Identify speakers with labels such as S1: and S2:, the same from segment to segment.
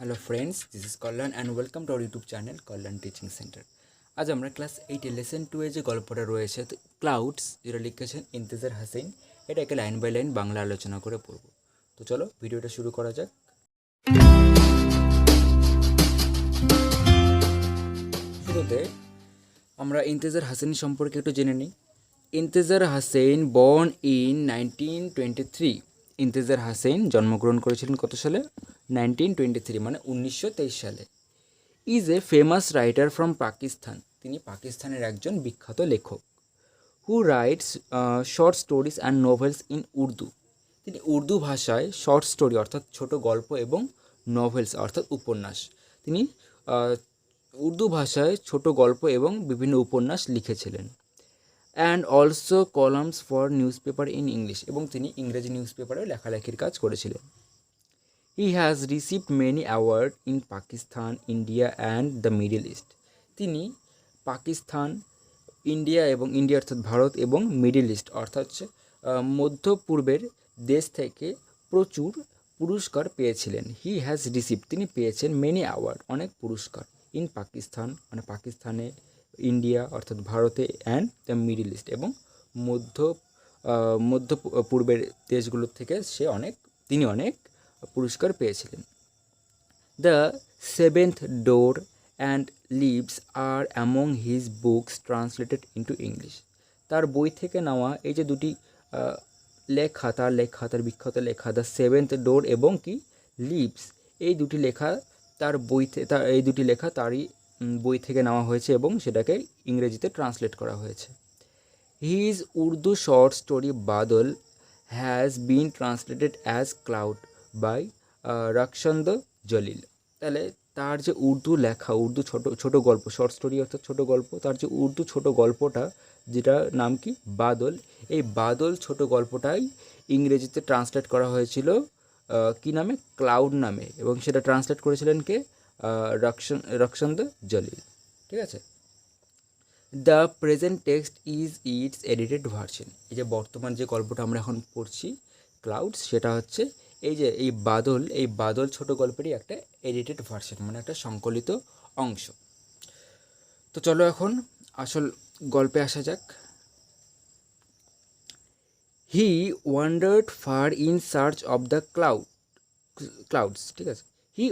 S1: Hello friends, this is Kalyan and welcome to our YouTube channel Kalyan teaching centre. আজ আমরা class 8 lesson 2 যে গল্পটা রয়েছে clouds, যেটা লিখেছেন ইন্তেজার হাসিন, এটাকে লাইন বাই লাইন বাংলা আলোচনা করে পড়ব। তো চলো ভিডিওটা শুরু করা যাক। শুরুতে আমরা ইন্তেজার হাসিন সম্পর্কে একটু জেনে নিই। ইন্তেজার হাসিন বর্ন ইন 1923। ইন্তেজার হাসিন জন্মগ্রহণ করেছিলেন কত সালে? 1923, মানে 1923 সালে। Is a famous writer from Pakistan. তিনি পাকিস্তানের একজন বিখ্যাত লেখক। Who writes short stories and novels in Urdu. তিনি উর্দু ভাষায় শর্ট স্টোরি অর্থাৎ ছোট গল্প এবং নভেলস অর্থাৎ উপন্যাস, তিনি উর্দু ভাষায় ছোট গল্প এবং বিভিন্ন উপন্যাস লিখেছিলেন। And also columns for news paper in English, এবং তিনি ইংরেজি নিউজ পেপারেও লেখালেখির কাজ করেছিলেন। He has received many award in Pakistan, India and the middle east. তিনি পাকিস্তান, ইন্ডিয়া এবং ইন্ডিয়া অর্থাৎ ভারত এবং মিডল ইস্ট অর্থাৎ হচ্ছে মধ্য পূর্বের দেশ থেকে প্রচুর পুরস্কার পেয়েছিলেন। হি হ্যাজ রিসিভড, তিনি পেয়েছেন মেনি অ্যাওয়ার্ড, অনেক পুরস্কার, ইন পাকিস্তান মানে পাকিস্তানে, ইন্ডিয়া অর্থাৎ ভারতে, অ্যান্ড দ্য মিডল ইস্ট এবং মধ্য পূর্বের দেশগুলোর থেকে তিনি অনেক পুরস্কার পেয়েছিলেন। The seventh door and leaves are among his books translated into English. তার বই থেকে নেওয়া এই যে দুটি তার বিখ্যাত লেখা দ্য সেভেন্থ ডোর এবং কি লিভস, এই দুটি লেখা এই দুটি লেখা তারই বই থেকে নেওয়া হয়েছে এবং সেটাকে ইংরেজিতে ট্রান্সলেট করা হয়েছে। His Urdu short story Badal has been translated as cloud by Rakhshanda Jalil. তাহলে তার যে উর্দু লেখা, উর্দু ছোট গল্প, শর্ট স্টোরি অর্থাৎ ছোট গল্প, তার যে উর্দু ছোট গল্পটা যেটার নাম কি বাদল, এই বাদল ছোট গল্পটাই ইংরেজিতে ট্রান্সলেট করা হয়েছিল কি নামে? ক্লাউড নামে, এবং সেটা ট্রান্সলেট করেছিলেন কে? রাখশন্দ জলিল। ঠিক আছে। The present text is it's edited version. এই যে বর্তমান যে গল্পটা আমরা এখন পড়ছি ক্লাউডস, সেটা হচ্ছে এই বাদল ছোট গল্পেরই একটা এডিটেড ভার্সন, মানে একটা সংকলিত অংশ। তো চলো এখন আসল গল্পে আসা যাক। He wandered far in search of the clouds. ঠিক আছে। হি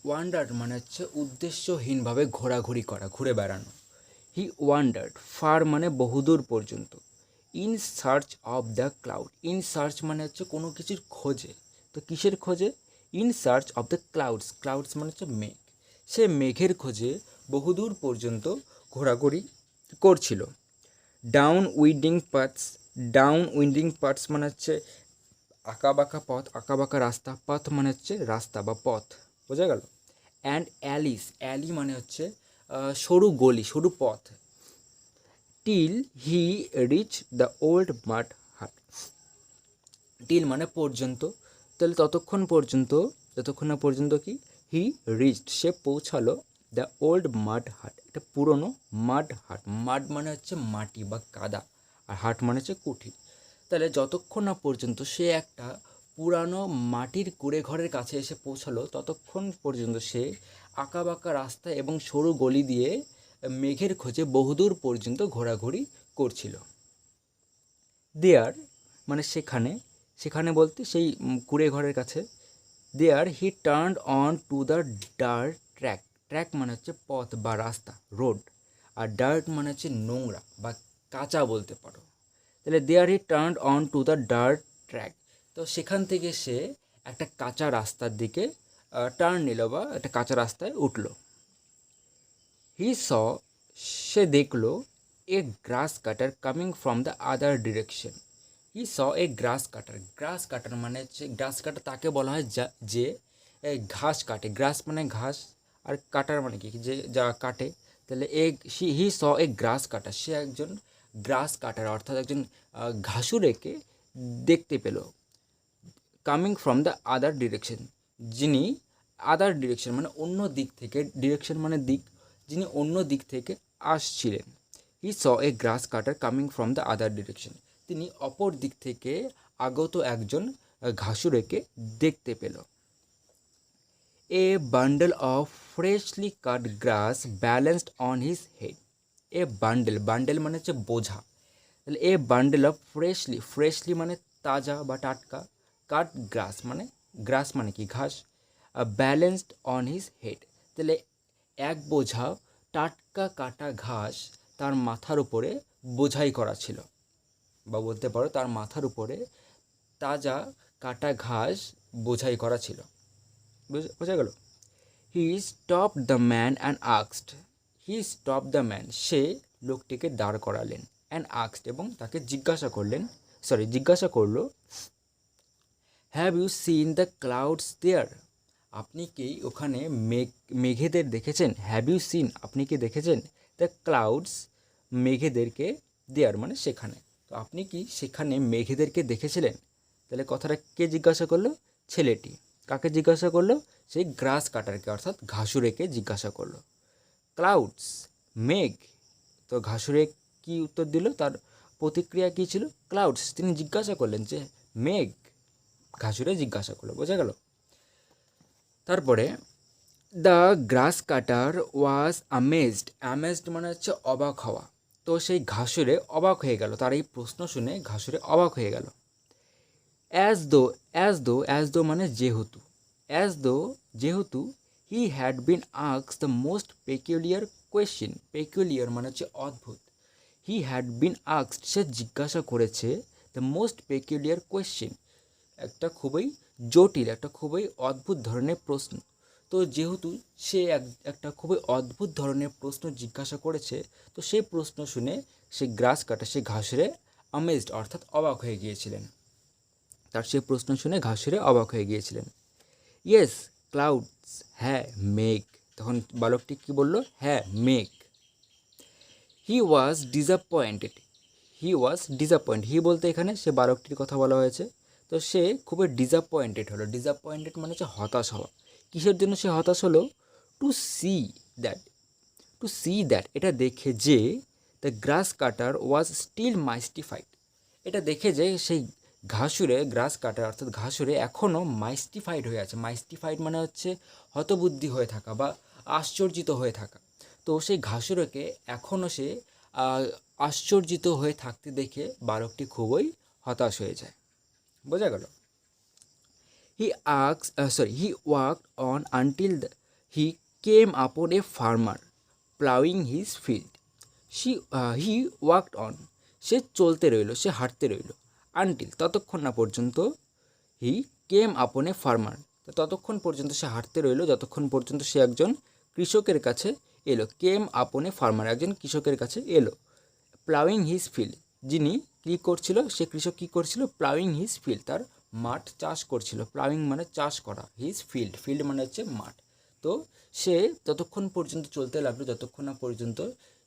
S1: ওয়ান্ডার্ড মানে হচ্ছে উদ্দেশ্যহীনভাবে ঘোরাঘুরি করা, ঘুরে বেড়ানো। হি ওয়ান্ডার্ড, ফার মানে বহুদূর পর্যন্ত, in search of the cloud, in search মানে হচ্ছে কোনো কিছুর খোঁজে। তো কিসের খোঁজে? In search of the clouds মানে হচ্ছে মেঘ। সে মেঘের খোঁজে বহুদূর পর্যন্ত ঘোরাঘুরি করছিল। ডাউন উইন্ডিং পাথস মানে হচ্ছে আঁকাবাঁকা পথ, আঁকাবাঁকা রাস্তা, পথ মানে হচ্ছে রাস্তা বা পথ, বোঝা গেল। অ্যান্ড অ্যালি মানে হচ্ছে সরু গলি, সরু পথ। Till he reach the old mud hut. Till মানে পর্যন্ত, তাহলে যতক্ষণ না পর্যন্ত কি হি রিচড, সে পৌঁছালো দ্য ওল্ড মাড হাট, একটা পুরনো মাড হাট। মাড মানে হচ্ছে মাটি বা কাদা, আর হাট মানে হচ্ছে কুঠি। তাহলে যতক্ষণ না পর্যন্ত সে একটা পুরানো মাটির কুঁড়ে ঘরের কাছে এসে পৌঁছালো, ততক্ষণ পর্যন্ত সে আঁকাবাঁকা রাস্তা এবং সরু গলি দিয়ে মেঘের খোঁজে বহুদূর পর্যন্ত ঘোরাঘুরি করছিল। দেয়ার মানে সেখানে বলতে সেই কুঁড়ে ঘরের কাছে। There he turned on to the dirt track মানে হচ্ছে পথ বা রাস্তা, রোড, আর ডার্ট মানে হচ্ছে নোংরা বা কাঁচা বলতে পারো। তাহলে there he turned on to the dirt track, তো সেখান থেকে সে একটা কাঁচা রাস্তার দিকে টার্ন নিল বা একটা কাঁচা রাস্তায় উঠল। হি সে দেখলো a grass cutter coming from the other direction. He a grass cutter মানে হচ্ছে, গ্রাস কাটার তাকে বলা হয় যে ঘাস কাটে। গ্রাস মানে ঘাস, আর কাটার মানে কি, যে যা কাটে। তাহলে হি এ গ্রাস কাটার, সে একজন গ্রাস কাটার অর্থাৎ একজন ঘাসুরেকে দেখতে পেল। Coming from the other direction, যিনি আদার ডিরেকশন মানে অন্য দিক থেকে, ডিরেকশন মানে দিক, যিনি অন্য দিক থেকে আসছিলেন। He a grass cutter coming from the other direction, তিনি অপর দিক থেকে আগত একজন ঘাসুরেকে দেখতে পেল। A bundle of freshly cut grass balanced on his head. A bundle, bundle মানে হচ্ছে বোঝা, তাহলে a bundle of freshly, freshly মানে তাজা বা টাটকা, কাট গ্রাস মানে, গ্রাস মানে কি ঘাস, ব্যালেন্সড অন হিজ হেড, তাহলে এক বোঝা টাটকা কাটা ঘাস তার মাথার উপরে বোঝাই করা ছিল, বা বলতে পারো তার মাথার উপরে তাজা কাটা ঘাস বোঝাই করা ছিল। বোঝা গেল? He stop the man and আক্সড, হি স্টপ দ্য ম্যান, সে লোকটিকে দাঁড় করালেন, অ্যান্ড আক্সড এবং তাকে জিজ্ঞাসা করলেন, জিজ্ঞাসা করলো, have you seen the clouds there, আপনি কি ওখানে মেঘেদের দেখেছেন? হ্যাভ ইউ সিন, আপনি কি দেখেছেন? দ্য ক্লাউডস, মেঘেদেরকে, দেয়ার মানে সেখানে, তো আপনি কি সেখানে মেঘেদেরকে দেখেছিলেন? তাহলে কথাটা কে জিজ্ঞাসা করলো? ছেলেটি। কাকে জিজ্ঞাসা করলো? সেই গ্রাস কাটারকে, অর্থাৎ ঘাসুরেকে জিজ্ঞাসা করলো। ক্লাউডস, মেঘ, তো ঘাসুরে কি উত্তর দিল? তার প্রতিক্রিয়া কী ছিল? ক্লাউডস। তিনি জিজ্ঞাসা করলেন যে মেঘ, ঘাসুরে জিজ্ঞাসা করলো। বোঝা গেল? তারপরে the grass cutter was amazed, amazed মানে হচ্ছে অবাক হওয়া, তো সেই ঘাসুরে অবাক হয়ে গেল, তার এই প্রশ্ন শুনে ঘাসুরে অবাক হয়ে গেল। অ্যাজ দো মানে যেহেতু, যেহেতু he had been asked the most peculiar question, peculiar মানে হচ্ছে অদ্ভুত, হি হ্যাড বিন আস্কড সে জিজ্ঞাসা করেছে, দ্য মোস্ট পেকুলিয়ার কোয়েশ্চেন একটা খুবই জটিল, একটা খুবই অদ্ভুত ধরনের প্রশ্ন, তো যেহেতু সে একটা খুবই অদ্ভুত ধরনের প্রশ্ন জিজ্ঞাসা করেছে, তো সেই প্রশ্ন শুনে সে গ্রাস কাটা, সে ঘাসুরে আমেজড অর্থাৎ অবাক হয়ে গিয়েছিলেন, তার সেই প্রশ্ন শুনে ঘাসুরে অবাক হয়ে গিয়েছিলেন। ইয়েস ক্লাউডস, হ্যাঁ মেঘ, তখন বালকটি কি বলল? হ্যাঁ মেঘ। হি ওয়াজ ডিসঅ্যাপয়েন্টেড, হি বলতে এখানে সে বালকটির কথা বলা হয়েছে, তো সে খুবই ডিসঅ্যাপয়েন্টেড হলো, ডিসঅ্যাপয়েন্টেড মানে হচ্ছে হতাশ হওয়া। কিসের জন্য সে হতাশ হলো? টু সি দ্যাট, এটা দেখে যে the grass cutter was still মাইস্টিফাইড, এটা দেখে যে সেই গ্রাস কাটার অর্থাৎ ঘাসুরে এখনও মাইস্টিফাইড হয়ে আছে। মাইস্টিফাইড মানে হচ্ছে হতবুদ্ধি হয়ে থাকা বা আশ্চর্যিত হয়ে থাকা, তো সেই ঘাসুরকে এখনও সে আশ্চর্যিত হয়ে থাকতে দেখে বালকটি খুবই হতাশ হয়ে যায়। বোঝা গেল? he walked on until he came upon a farmer plowing his field. He walked on, সে চলতে রইল, সে হাঁটতে রইল, আনটিল ততক্ষণ না পর্যন্ত, হি কেম আপন এ ফার্মার, ততক্ষণ পর্যন্ত সে হাঁটতে রইল যতক্ষণ পর্যন্ত সে একজন কৃষকের কাছে এলো। কেম আপন এ ফার্মার, একজন কৃষকের কাছে এলো। প্লাউইং হিজ ফিল্ড, যিনি কী করছিল, সে কৃষক কী করছিল? প্লাউইং হিজ ফিল্ড, তার মাঠ চাষ করছিল। প্লাউইং মানে চাষ করা, হিজ ফিল্ড, ফিল্ড মানে হচ্ছে মাঠ। তো সে ততক্ষণ পর্যন্ত চলতে লাগলো যতক্ষণ না পর্যন্ত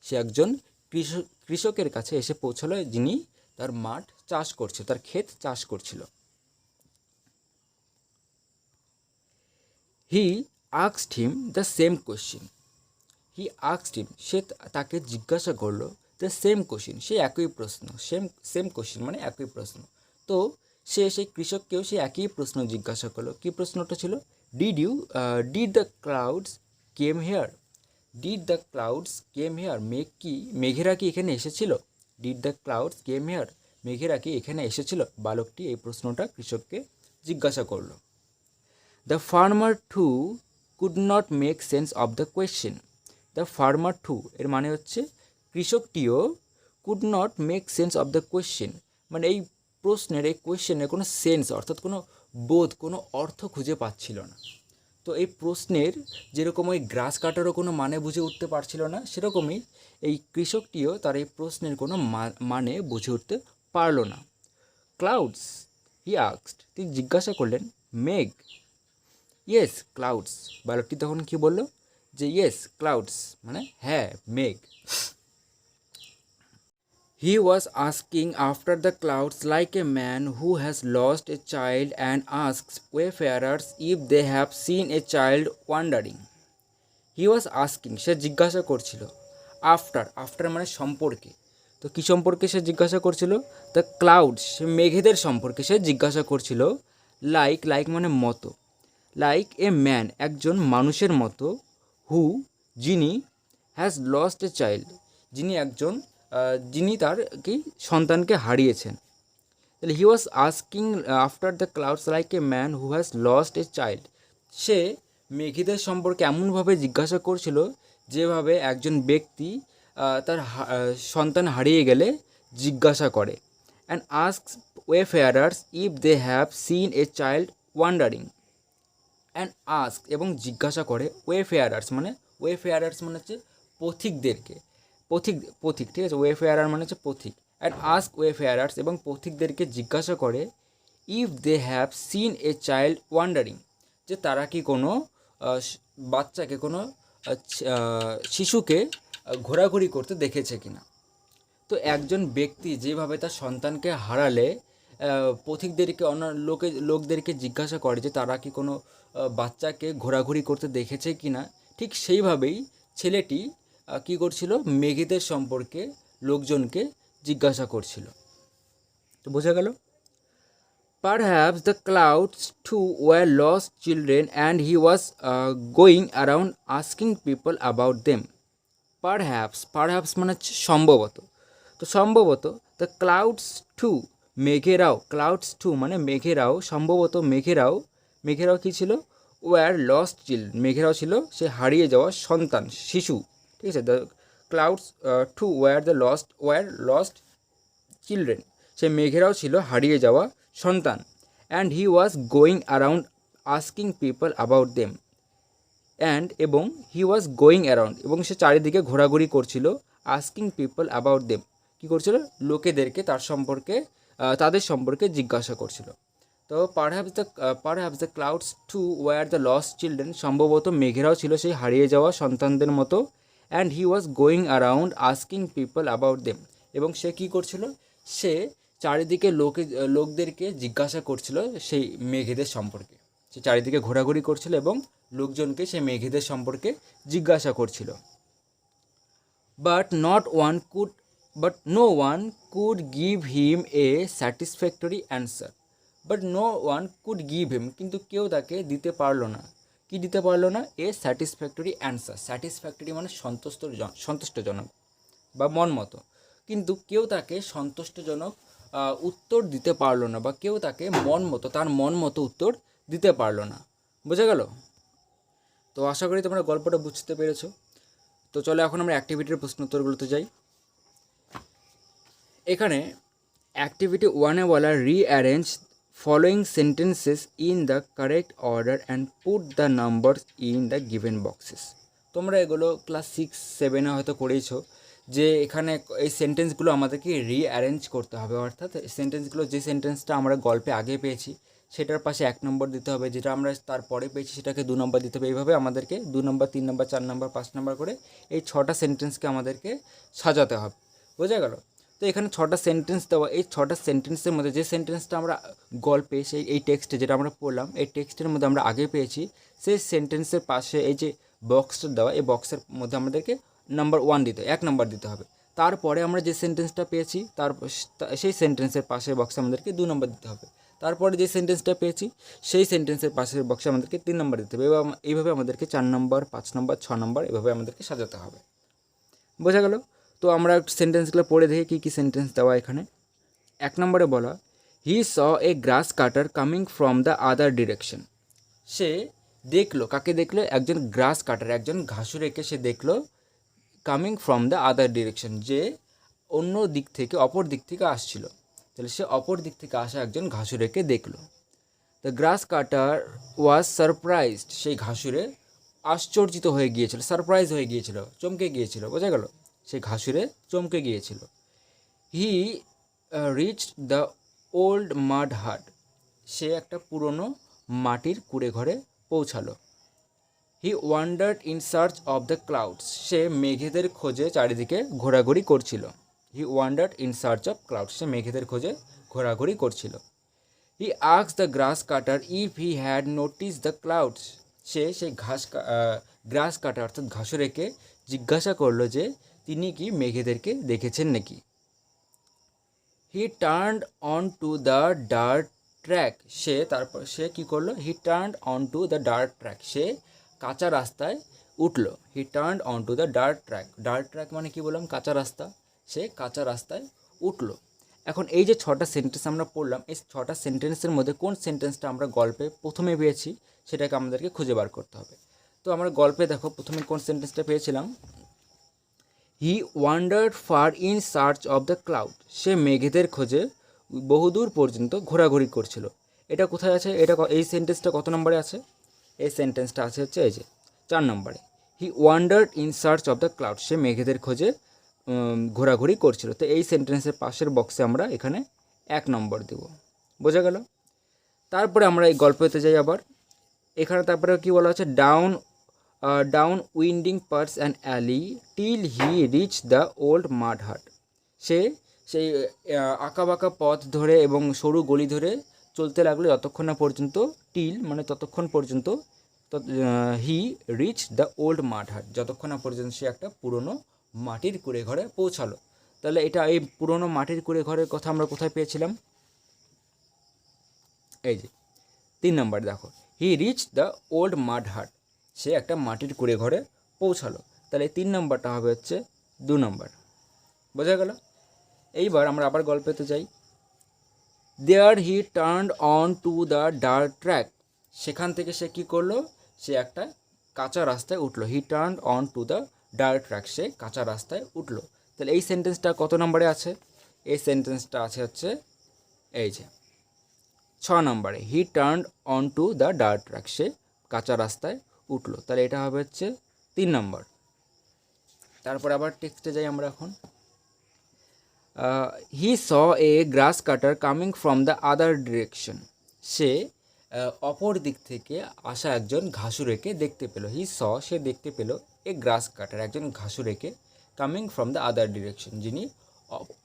S1: সে একজন কৃষকের কাছে এসে পৌঁছালো, যিনি তার মাঠ চাষ করছে, তার ক্ষেত চাষ করছিল। He asked him the same question, সে তাকে জিজ্ঞাসা করলো দ্য সেম কোশ্চেন, সে একই প্রশ্ন, সেম কোশ্চেন মানে একই প্রশ্ন। তো সে সেই কৃষককেও সে একই প্রশ্ন জিজ্ঞাসা করলো। কী প্রশ্নটা ছিল? Did the clouds came here, মেঘেরা কি এখানে এসেছিল? Did the clouds came here, মেঘেরা কি এখানে এসেছিল? বালকটি এই প্রশ্নটা কৃষককে জিজ্ঞাসা করলো। The farmer too could not make sense of the question, the farmer too এর মানে হচ্ছে কৃষকটিও could not make sense of the question, মানে এই প্রশ্নের, এই কোয়েশ্চেনের কোনো সেন্স অর্থাৎ কোনো বোধ, কোনো অর্থ খুঁজে পাচ্ছিল না। তো এই প্রশ্নের যেরকম ওই গ্রাস কাটারও কোনো মানে বুঝে উঠতে পারছিল না, সেরকমই এই কৃষকটিও তার এই প্রশ্নের কোনো মানে বুঝে উঠতে পারল না। ক্লাউডস, হি আস্কড, তিনি জিজ্ঞাসা করলেন, মেঘ। ইয়েস ক্লাউডস, বালকটি তখন কি বলল? যে ইয়েস ক্লাউডস মানে হ্যাঁ মেঘ। He was asking after the clouds like a man who has lost a child and asks wayfarers if they have seen a child wandering. He was asking, সে জিজ্ঞাসা করছিল, আফটার মানে সম্পর্কে, তো কী সম্পর্কে সে জিজ্ঞাসা করছিল? দ্য ক্লাউডস, সে মেঘেদের সম্পর্কে সে জিজ্ঞাসা করছিল। লাইক মানে মতো, লাইক এ ম্যান, একজন মানুষের মতো, হু, যিনি, হ্যাজ লস্ট এ চাইল্ড, যিনি একজন যিনি তার কি সন্তানকে হারিয়েছেন। তাহলে he was asking after the clouds like a man who has lost a child. সে মেঘেদের সম্পর্কে এমনভাবে জিজ্ঞাসা করছিল যেভাবে একজন ব্যক্তি তার সন্তান হারিয়ে গেলে জিজ্ঞাসা করে। And asks wayfarers if they have seen a child wandering. And ask, এবং জিজ্ঞাসা করে ওয়েফেয়ারার্স মানে হচ্ছে পথিকদেরকে, পথিক পথিক ঠিক আছে, ওয়েফেয়ারার মানে হচ্ছে পথিক। অ্যান্ড আস্ক ওয়েফেয়ারার্স, এবং পথিকদেরকে জিজ্ঞাসা করে if they have seen a child wandering, যে তারা কি কোনো বাচ্চাকে, কোনো শিশুকে ঘোরাঘুরি করতে দেখেছে কিনা। তো একজন ব্যক্তি যেভাবে তার সন্তানকে হারালে পথিকদেরকে, অন্য লোকদেরকে জিজ্ঞাসা করে যে তারা কি কোনো বাচ্চাকে ঘোরাঘুরি করতে দেখেছে কি না, ঠিক সেইভাবেই ছেলেটি কী করছিল, মেঘেদের সম্পর্কে লোকজনকে জিজ্ঞাসা করছিল। তো বোঝা গেল। Perhaps the clouds too were lost children and he was going around asking people about them. Perhaps মানে হচ্ছে সম্ভবত। তো সম্ভবত the clouds too, clouds too মানে মেঘেরাও, সম্ভবত মেঘেরাও কী ছিল, ওয়ার লস্ট চিলড্রেন, মেঘেরাও ছিল সে হারিয়ে যাওয়া সন্তান, শিশু। ঠিক আছে, the clouds too were lost children, সে মেঘেরাও ছিল হারিয়ে যাওয়া সন্তান। And he was going around asking people about them, এবং হি ওয়াজ গোয়িং অ্যারাউন্ড, এবং সে চারিদিকে ঘোরাঘুরি করছিল, আস্কিং পিপল অ্যাবাউট দেম, কী করছিল, লোকেদেরকে তাদের সম্পর্কে জিজ্ঞাসা করছিল। তো perhaps the clouds too were the lost children, সম্ভবত মেঘেরাও ছিল সেই হারিয়ে যাওয়া সন্তানদের মতো। And he was going around asking people about them, এবং সে কী করছিল, সে চারিদিকে লোকদেরকে জিজ্ঞাসা করছিল সেই মেঘেদের সম্পর্কে। সে চারিদিকে ঘোরাঘুরি করছিল এবং লোকজনকে সেই মেঘেদের সম্পর্কে জিজ্ঞাসা করছিল। But no one could give him a satisfactory answer. কিন্তু কেউ তাকে দিতে পারলো না। কি দিতে পারলো না? এ স্যাটিসফ্যাক্টরি অ্যান্সার। স্যাটিসফ্যাক্টরি মানে সন্তুষ্টজনক বা মন মতো। কিন্তু কেউ তাকে সন্তুষ্টজনক উত্তর দিতে পারলো না, বা কেউ তাকে তার মন মতো উত্তর দিতে পারলো না। বোঝা গেল? তো আশা করি তোমরা গল্পটা বুঝতে পেরেছো। তো চলো এখন আমরা অ্যাক্টিভিটির প্রশ্ন উত্তরগুলোতে যাই। এখানে অ্যাক্টিভিটি 1-এ বলা, rearrange following sentences in the correct order and put the numbers in the given boxes. তোমরা এগুলো ক্লাস 6-7-এ হয়তো করেইছো, যে এখানে এই সেন্টেন্সগুলো আমাদেরকে রিঅ্যারেঞ্জ করতে হবে, অর্থাৎ সেন্টেন্সগুলো, যে সেন্টেন্সটা আমরা গল্পে আগে পেয়েছি সেটার পাশে 1 নম্বর দিতে হবে, যেটা আমরা তারপরে পেয়েছি সেটাকে 2 নম্বর দিতে হবে। এইভাবে আমাদেরকে 2 নম্বর, 3 নম্বর, 4 নম্বর, 5 নম্বর করে এই 6টা সেন্টেন্সকে আমাদেরকে সাজাতে হবে। বোঝা গেল? তো এখানে 6টা সেন্টেন্স দেওয়া, এই 6টা সেন্টেন্সের মধ্যে যে সেন্টেন্সটা আমরা গল্পে এই টেক্সটে যেটা আমরা পড়লাম, এই টেক্সটের মধ্যে আমরা আগে পেয়েছি, সেই সেন্টেন্সের পাশে এই যে বক্সটা দেওয়া, এই বক্সের মধ্যে আমাদেরকে নাম্বার 1 1 নম্বর দিতে হবে। তারপরে আমরা যে সেন্টেন্সটা পেয়েছি সেই সেন্টেন্সের পাশের বক্সে আমাদেরকে 2 নম্বর দিতে হবে। তারপরে যে সেন্টেন্সটা পেয়েছি সেই সেন্টেন্সের পাশের বক্সে আমাদেরকে 3 নম্বর দিতে হবে। এইভাবে আমাদেরকে 4 নম্বর, 5 নম্বর, 6 নম্বর এভাবে আমাদেরকে সাজাতে হবে। বোঝা গেল? তো আমরা সেন্টেন্সগুলো পড়ে দেখি কী কী সেন্টেন্স দেওয়া এখানে। 1 নম্বরে বলা, he saw a grass cutter coming from the other direction. সে দেখলো, কাকে দেখলো? একজন গ্রাস কাটার, একজন ঘাসুরেকে সে দেখলো, coming from the other direction, যে অপর দিক থেকে আসছিল। তাহলে সে অপর দিক থেকে আসা একজন ঘাসুরেকে দেখলো। The grass cutter was surprised, সেই ঘাসুরে আশ্চর্যিত হয়ে গিয়েছিল, সারপ্রাইজ হয়ে গিয়েছিল, চমকে গিয়েছিল। বোঝা গেল? সেই ঘাসুরে চমকে গিয়েছিল। He reached the old mud hut, সে একটা পুরনো মাটির কুঁড়ে ঘরে পৌঁছালো। He wandered in search of the clouds, সে মেঘেদের খোঁজে চারিদিকে ঘোরাঘুরি করছিল। He wandered in search of clouds, সে মেঘেদের খোঁজে ঘোরাঘুরি করছিল। He asked the grass cutter if he had notice the clouds, সেই গ্রাস কাটার অর্থাৎ ঘাসুরেকে জিজ্ঞাসা করলো যে তিনি কি মেঘেদেরকে দেখেছেন নাকি। He turned on to the dirt track, তারপর সে কী করলো, he turned on to the dirt track, সে কাঁচা রাস্তায় উঠলো। He turned on to the dirt track, dirt track মানে কি বললাম, কাঁচা রাস্তা, সে কাঁচা রাস্তায় উঠলো। এখন এই যে 6টা সেন্টেন্স আমরা পড়লাম, এই 6টা সেন্টেন্সের মধ্যে কোন সেন্টেন্সটা আমরা গল্পে প্রথমে পেয়েছি সেটাকে আমাদেরকে খুঁজে বার করতে হবে। তো আমরা গল্পে দেখো প্রথমে কোন সেন্টেন্সটা পেয়েছিলাম, he wandered far in search of the cloud, সে মেঘেদের খোঁজে বহুদূর পর্যন্ত ঘোরাঘুরি করছিল। এটা কোথায় আছে, এই সেন্টেন্সটা কত নম্বরে আছে, এই সেন্টেন্সটা আছে হচ্ছে এই যে 4 নম্বরে। He wandered in search of the cloud, সে মেঘেদের খোঁজে ঘোরাঘুরি করছিল। তো এই সেন্টেন্সের পাশের বক্সে আমরা এখানে 1 নম্বর দেব। বোঝা গেল? তারপরে আমরা এই গল্পতে যাই আবার। এখানে তারপরে কি বলা হচ্ছে, down winding paths and alley till he reach the old mud hut, সে সেই আঁকাবাঁকা পথ ধরে এবং সরু গলি ধরে চলতে লাগলো যতক্ষণ না পর্যন্ত, টিল মানে ততক্ষণ পর্যন্ত, হি রিচ দ্য ওল্ড মাড হাট, যতক্ষণ না পর্যন্ত সে একটা পুরনো মাটির কুঁড়ে ঘরে পৌঁছালো। তাহলে এটা, এই পুরনো মাটির কুঁড়ে ঘরের কথা আমরা কোথায় পেয়েছিলাম, এই যে 3 নম্বর দেখো, হি reach the old mud hut, সে একটা মাটির কুঁড়ে ঘরে পৌঁছালো। তাহলে 3 নম্বরটা হবে হচ্ছে 2 নম্বর। বোঝা গেল? এইবার আমরা আবার গল্পেতে যাই। There he turned on to the dirt track, সেখান থেকে সে কী করলো, সে একটা কাঁচা রাস্তায় উঠলো। He turned on to the dirt track, সে কাঁচা রাস্তায় উঠলো। তাহলে এই সেন্টেন্সটা কত নম্বরে আছে, এই সেন্টেন্সটা আছে হচ্ছে এই যে 6 নম্বরে, he turned on to the dirt track, সে কাঁচা রাস্তায় উঠলো। তাহলে এটা হবে হচ্ছে 3 নম্বর। তারপর আবার টেক্সটে যাই আমরা এখন। He saw a grass cutter coming from the other direction, সে অপর দিক থেকে আসা একজন ঘাসুরেকে দেখতে পেল। হি স, সে দেখতে পেল, এ গ্রাস কাটার, একজন ঘাসুরেকে, coming from the other direction, যিনি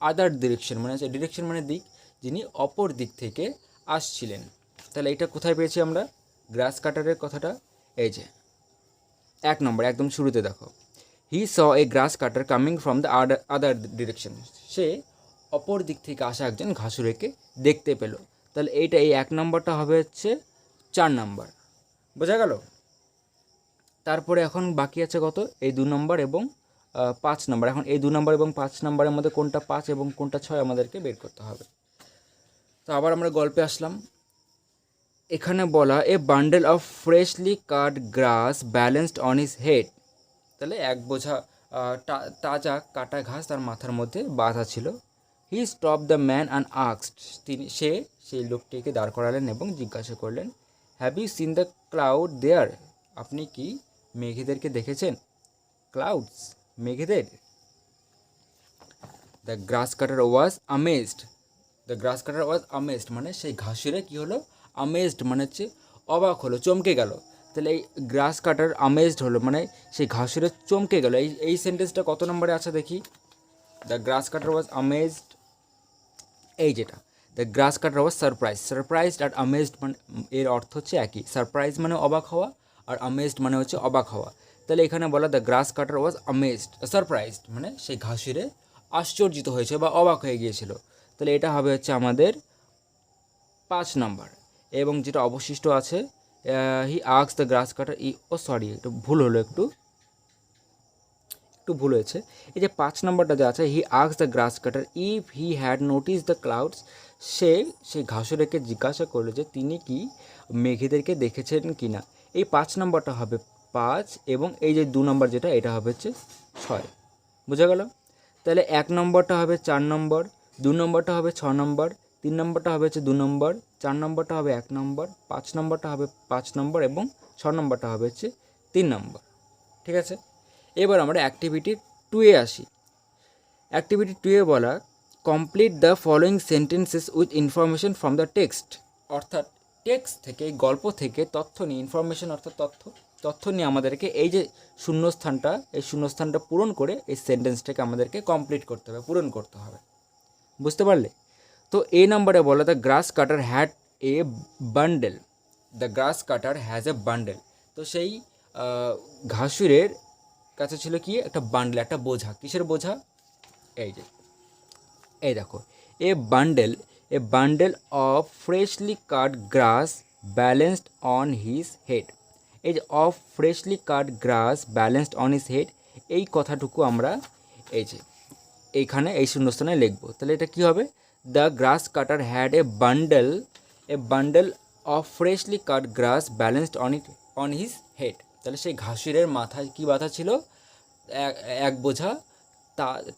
S1: আদার ডিরেকশন মানে হচ্ছে, ডিরেকশন মানে দিক, যিনি অপর দিক থেকে আসছিলেন। তাহলে এটা কোথায় পেয়েছি আমরা গ্রাস কাটারের কথাটা, এই যে 1 নম্বর একদম শুরুতে দেখো, he saw a grass cutter coming from the other direction, সে অপর দিক থেকে আসা একজন ঘাসুরেকে দেখতে পেল। তাহলে এইটা, এই 1 নম্বরটা হবে হচ্ছে 4 নম্বর। বোঝা গেল? তারপরে এখন বাকি আছে কত, এই 2 নম্বর এবং 5 নম্বর। এখন এই 2 নম্বর এবং 5 নম্বরের মধ্যে কোনটা 5 এবং কোনটা 6 আমাদেরকে বের করতে হবে। তো আবার আমরা গল্পে আসলাম। এখানে বলা, এ bundle of freshly cut grass balanced on his head, তাহলে এক বোঝা তাজা কাটা ঘাস তার মাথার মধ্যে বাঁধা ছিল। He stop the man and asked, সেই লোকটিকে দাঁড় করালেন এবং জিজ্ঞাসা করলেন, have you seen the cloud there, আপনি কি মেঘেদেরকে দেখেছেন? ক্লাউডস, মেঘেদের। The grass cutter was amazed, the grass cutter was amazed মানে সেই ঘাসুরে কী হলো, আমেজড মানে হচ্ছে অবাক হলো, চমকে গেল। তাহলে এই গ্রাস কাটার আমেজড হলো মানে সেই ঘাসুরে চমকে গেল। এই সেন্টেন্সটা কত নম্বরে আছে দেখি, the grass cutter was amazed, এই যেটা, the grass cutter was surprised আর আমেজড মানে এর অর্থ হচ্ছে একই। সারপ্রাইজ মানে অবাক হওয়া, আর আমেজড মানে হচ্ছে অবাক হওয়া। তাহলে এখানে বলা, the grass cutter was amazed surprised মানে সেই ঘাসুরে আশ্চর্যিত হয়েছে বা অবাক হয়ে গিয়েছিল। তাহলে এটা হবে হচ্ছে আমাদের 5 নম্বর। এবং যেটা অবশিষ্ট আছে, he asks the grass cutter, sorry একটু ভুল হলো, একটু ভুল হয়েছে। এই যে 5 নম্বরটা যে আছে, he asks the grass cutter if he had notice the clouds, সেই ঘাসুরেকে জিজ্ঞাসা করলো যে তিনি কি মেঘেদেরকে দেখেছেন কি না। এই 5 নম্বরটা হবে 5 এবং এই যে 2 নম্বর যেটা, এটা হবে হচ্ছে 6। বোঝা গেল? তাহলে 1 নম্বরটা হবে 4 নম্বর, 2 নম্বরটা হবে 6 নম্বর, 3 নম্বরটা হবে হচ্ছে 2 নম্বর, 4 নম্বরটা হবে 1 নম্বর, 5 নম্বরটা হবে 5 নম্বর এবং 6 নম্বরটা হবে হচ্ছে 3 নম্বর। ঠিক আছে? এবার আমরা অ্যাক্টিভিটি 2-এ আসি। অ্যাক্টিভিটি 2-এ বলা, complete the following sentences with information from the text, অর্থাৎ টেক্সট থেকে, গল্প থেকে তথ্য নিয়ে, ইনফরমেশন অর্থাৎ তথ্য নিয়ে আমাদেরকে এই যে শূন্যস্থানটা পূরণ করে এই সেন্টেন্সটাকে আমাদেরকে কমপ্লিট করতে হবে, পূরণ করতে হবে। বুঝতে পারলে? তো এই নম্বরে বলা, the grass cutter had a bundle, the grass cutter has a bundle, তো সেই ঘাসুরের কাছে ছিল কি, একটা বান্ডেল, একটা বোঝা। কিসের বোঝা? এই যে, এই দেখো, এ bundle A bundle of freshly cut grass balanced on his head. এই যে of freshly cut grass balanced on his head, এই কথাটুকু আমরা এই যে এইখানে এই শূন্যস্থানে লিখব। তাহলে এটা কি হবে? The grass cutter had a bundle of freshly cut grass balanced on his head. তাহলে সেই ঘাসুরের মাথায় কি বাঁধা ছিল? এক বোঝা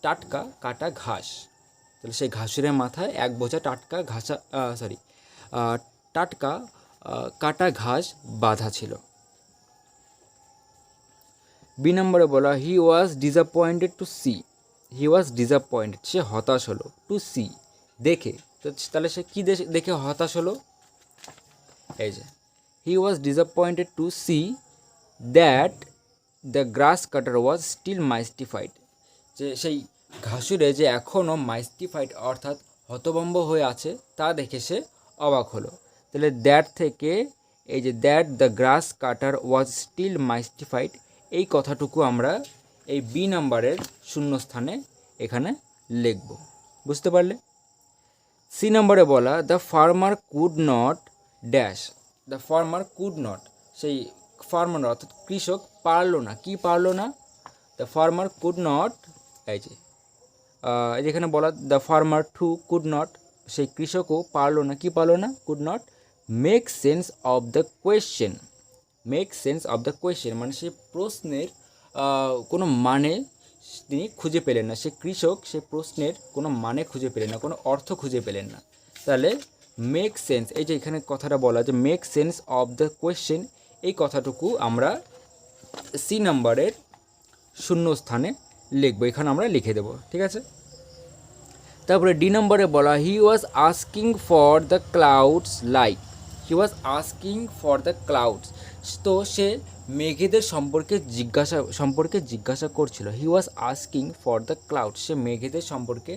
S1: টাটকা কাটা ঘাস। তাহলে সেই ঘাসুরের মাথায় এক বোঝা টাটকা টাটকা কাটা ঘাস বাঁধা ছিল। বি নম্বরে বলা, he was disappointed to see. He was disappointed, সে হতাশ হলো, টু সি দেখে। তো তাহলে সে কী দেখে হতাশ হলো? এই যে he was disappointed to see that the grass cutter was still mystified. যে সেই ঘাসুরে যে এখনও মাইস্টিফাইড অর্থাৎ হতভম্ব হয়ে আছে তা দেখে সে অবাক হলো। তাহলে দ্যাট থেকে এই যে that the grass cutter was still mystified, এই কথাটুকু আমরা এই বি নাম্বারের শূন্যস্থানে এখানে লিখব। বুঝতে পারলে? সি নম্বরে বলা, the farmer could not dash. The farmer could not, সেই ফার্মার অর্থাৎ কৃষক পারলো না। কি পারলো না? দ্য ফার্মার কুড নট, এই যে যেখানে বলা the farmer too could not, সেই কৃষকও পারলো না। কি পারলো না? Could not make sense of the question. Make sense of the question মানে সেই প্রশ্নের কোনো মানে তিনি খুঁজে পেলেন না। সে কৃষক সে প্রশ্নের কোনো মানে খুঁজে পেলেন না, কোনো অর্থ খুঁজে পেলেন না। তাহলে মেক সেন্স, এই যে এখানে কথাটা বলা যে make sense of the question, এই কথাটুকু আমরা সি নাম্বারের শূন্যস্থানে লিখবো। এখানে আমরা লিখে দেবো, ঠিক আছে? তারপরে ডি নম্বরে বলা, he was asking for the clouds like. He was asking for the clouds, তো সে মেঘেদের সম্পর্কে জিজ্ঞাসা করছিল। He was asking for the clouds, সে মেঘেদের সম্পর্কে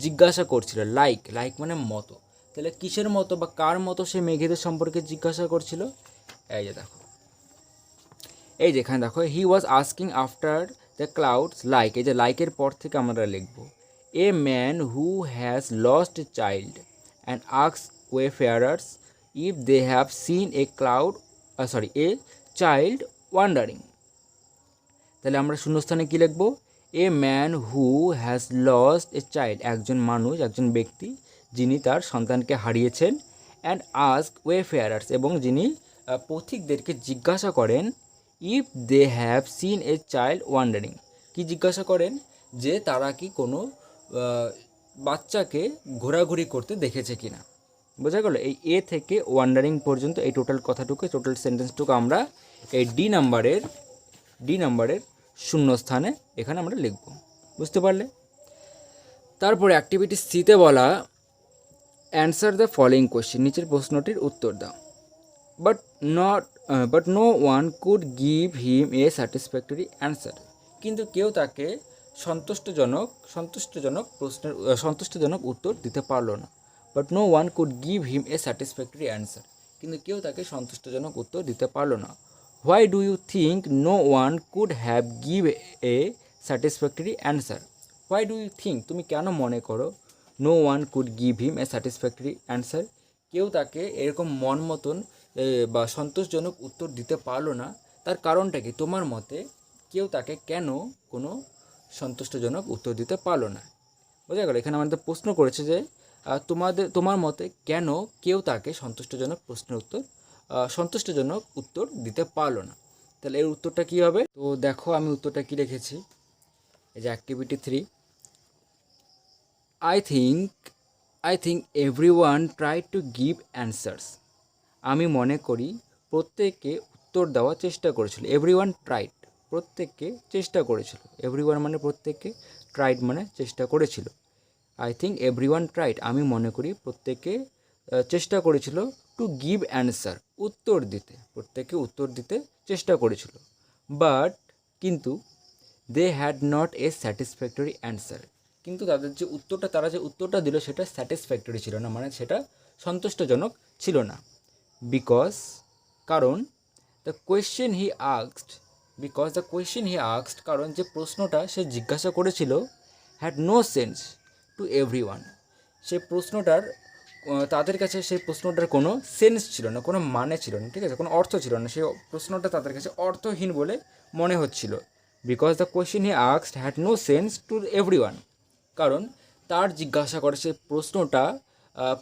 S1: জিজ্ঞাসা করছিল। লাইক মানে মতো। তাহলে কিসের মতো বা কার মতো সে মেঘেদের সম্পর্কে জিজ্ঞাসা করছিল? এই যে দেখো, এই যে এখানে দেখো, he was asking after the clouds like, এই যে লাইকের পর থেকে আমরা লিখব a man who has lost a child and asks wayfarers if they have seen a a child wandering. তাহলে আমরা শূন্যস্থানে কী লিখব? A man who has lost a child, একজন মানুষ, একজন ব্যক্তি যিনি তার সন্তানকে হারিয়েছেন, অ্যান্ড আস্ক ওয়েফেয়ারার্স, এবং যিনি পথিকদেরকে জিজ্ঞাসা করেন, if they have seen a child wandering, কি জিজ্ঞাসা করেন? যে তারা কি কোনো বাচ্চাকে ঘোরাঘুরি করতে দেখেছে কিনা। বোঝা গেল? এই এ থেকে ওয়ান্ডারিং পর্যন্ত এই টোটাল কথাটুকু, টোটাল সেন্টেন্সটুকু আমরা এই ডি নাম্বারের শূন্যস্থানে এখানে আমরা লিখব। বুঝতে পারলে? তারপরে অ্যাক্টিভিটি সিতে বলা, অ্যান্সার দ্য ফলোয়িং কোয়েশ্চেন, নিচের প্রশ্নটির উত্তর দাও। But no one could give him a satisfactory answer, কিন্তু কেউ তাকে সন্তুষ্টজনক উত্তর দিতে পারলো না। But no one could give him a satisfactory answer, কিন্তু কেউ তাকে সন্তুষ্টজনক উত্তর দিতে পারলো না। Why do you think no one could have give a satisfactory answer? Why do you think, তুমি কেন মনে করো, no one could give him a satisfactory answer, কেউ তাকে এরকম মন মতন বা সন্তোষজনক উত্তর দিতে পারলো না? তার কারণটা কি? তোমার মতে কেউ তাকে কেন কোনো সন্তুষ্টজনক উত্তর দিতে পারলো না? বোঝা গেল? এখানে আমাদের প্রশ্ন করেছে যে তোমার মতে কেন কেউ তাকে সন্তুষ্টজনক উত্তর দিতে পারলো না। তাহলে এর উত্তরটা কী হবে? তো দেখো আমি উত্তরটা কী রেখেছি। এই যে activity 3, I think everyone tried to give answers. আমি মনে করি প্রত্যেকে উত্তর দেওয়ার চেষ্টা করেছিল। এভরিওয়ান ট্রাইড, প্রত্যেককে চেষ্টা করেছিল। এভরিওয়ান মানে প্রত্যেককে, ট্রাইড মানে চেষ্টা করেছিল। আই থিঙ্ক এভরিওয়ান ট্রাইড, আমি মনে করি প্রত্যেকে চেষ্টা করেছিল, টু গিভ অ্যান্সার, উত্তর দিতে, প্রত্যেকে উত্তর দিতে চেষ্টা করেছিল। বাট কিন্তু they had not a satisfactory answer, কিন্তু তারা যে উত্তরটা দিল সেটা স্যাটিসফ্যাক্টরি ছিল না, মানে সেটা সন্তুষ্টজনক ছিল না। কারণ দ্য কোয়েশ্চেন হি আস্কড, কারণ যে প্রশ্নটা সে জিজ্ঞাসা করেছিল, had no sense to everyone, সে প্রশ্নটার তাদের কাছে সেই প্রশ্নটার কোনো সেন্স ছিল না, কোনো মানে ছিল না, ঠিক আছে, কোনো অর্থ ছিল না, সেই প্রশ্নটা তাদের কাছে অর্থহীন বলে মনে হচ্ছিল। Because the question he asked had no sense to everyone, কারণ তার জিজ্ঞাসা করে সেই প্রশ্নটা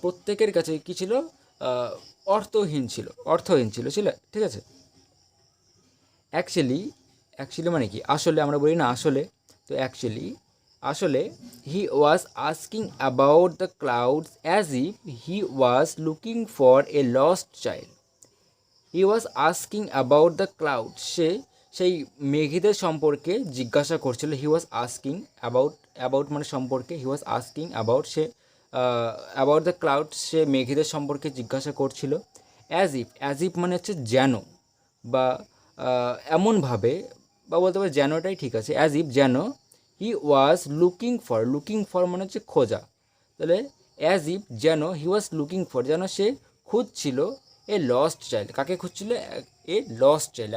S1: প্রত্যেকের কাছে কী ছিল, অর্থহীন ছিল, ঠিক আছে। অ্যাকচুয়ালি মানে কি, আসলে আমরা বলি না আসলে, তো আসলে he was asking about the clouds as if he was looking for a lost child. He was asking about the cloud, সে সেই মেঘেদের সম্পর্কে জিজ্ঞাসা করছিল। হি ওয়াজ আস্কিং অ্যাবাউট মানে সম্পর্কে, হি ওয়াজ আস্কিং অ্যাবাউট, সে অ্যাবাউট দ্য ক্লাউড, সে মেঘেদের সম্পর্কে জিজ্ঞাসা করছিল। অ্যাজ ইফ মানে হচ্ছে যেন, বা এমনভাবে, বা বলতে পারে যেনটাই ঠিক আছে, অ্যাজ ইফ যেন, হি ওয়াজ লুকিং ফর মানে হচ্ছে খোঁজা, তাহলে অ্যাজ ইফ যেন, হি ওয়াজ লুকিং ফর যেন সে খুঁজছিল এ লস্ট চাইল্ড, কাকে খুঁজছিল, এ লস্ট চাইল্ড,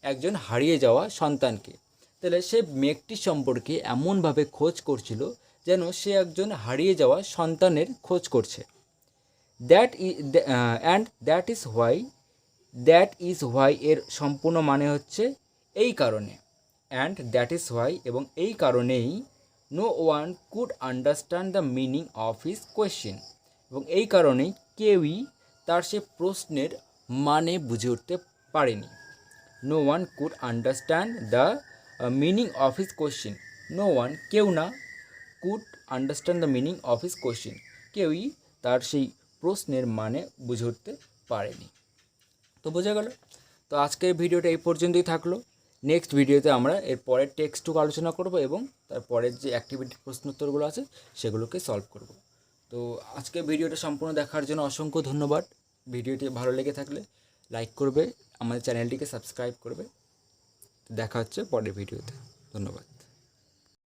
S1: একজন হারিয়ে যাওয়া সন্তানকে। তাহলে সে মেঘটি সম্পর্কে এমনভাবে খোঁজ করছিল যেন সে একজন হারিয়ে যাওয়া সন্তানের খোঁজ করছে। দ্যাট ইজ হোয়াই এর সম্পূর্ণ মানে হচ্ছে এই কারণে, এবং এই কারণেই no one could understand the meaning of his question, এবং এই কারণেই কেউই তার সে প্রশ্নের মানে বুঝে উঠতে পারেনি। No one could understand the meaning of his question, no one কেউ না, could understand the meaning of his question, কেউই তার সেই প্রশ্নের মানে বুঝে উঠতে পারেনি। তো বোঝা গেল। তো আজকের ভিডিওটা এই পর্যন্তই থাকলো। নেক্সট ভিডিওতে আমরা এর পরের টেক্সটটুকু আলোচনা করব এবং তারপরের যে অ্যাক্টিভিটি প্রশ্নোত্তরগুলো আছে সেগুলোকে সলভ করব। তো আজকের ভিডিওটা সম্পূর্ণ দেখার জন্য অসংখ্য ধন্যবাদ। ভিডিওটি ভালো লেগে থাকলে লাইক করবে, আমাদের চ্যানেলটিকে সাবস্ক্রাইব করবে। দেখা হচ্ছে পরের ভিডিওতে। ধন্যবাদ।